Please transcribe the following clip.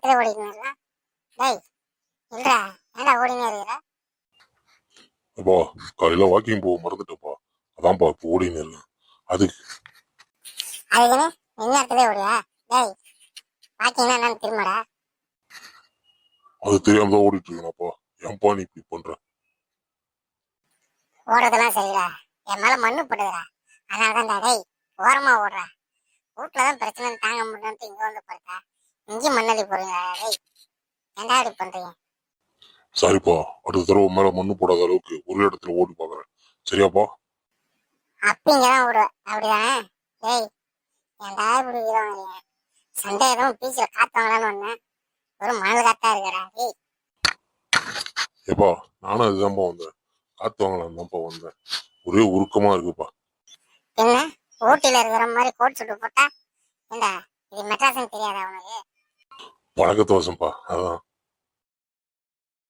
இடத்துல ஓடிக்கணும். டேய் இல்லடா, ஏன்டா ஓடினே இருக்கிற? அப்பா காலையில வாக்கிங் போக மறந்துட்டப்பா, அதான்ப்பா இப்போ ஓடினு இருக்கேன். அதுக்கு அதுக்குன்னு இந்த இடத்துல ஓடியா? டேய் வாக்கிங்னா என்னன்னு திரும்படா. அது தெரியாம தான் ஓடிட்டு இருக்கேனப்பா. ஏன்பா நீ இப்படி பண்ற? ஓடுறதெல்லாம் சரிடா, என் மேல மண்ணு போடுதுடா. அதனாலதான்டா டேய் ஓரமா ஓடுறா. வீட்டுலதான் பிரச்சனை தாங்க முடியும்ட்டு இங்க வந்து போறா. இங்கேயும் மண்ணடி போறீங்க. டேய் ஏன்டா இப்படி பண்றீங்க? சரிப்பா, அடுத்த தடவை மேல மண்ணு போடாத அளவுக்கு ஒரு இடத்துல ஓடி பாக்குறேன். சரியாப்பா? அப்படிங்கதான் ஓடுவேன், அப்படிதானே? டேய் ஏன்டா இப்படி வீரம்? சண்டை எதுவும் பீச்சில் காத்தவங்களான்னு வந்தேன், ஒரு மணல் காத்தா இருக்கிறா. டேய் ஏப்பா நானும் அதுதான்ப்பா வந்தேன், காத்து வாங்கலாம் தான்ப்பா வந்தேன். ஒரே உருக்கமா இருக்குப்பா. என்ன ஊட்டியில இருக்கிற மாதிரி கோட் சுட்டு போட்டா? ஏண்டா இது மெட்ராஸ்ன்னு தெரியாதா உனக்கு? பழக்கத்து வசம்ப்பா, அதான்.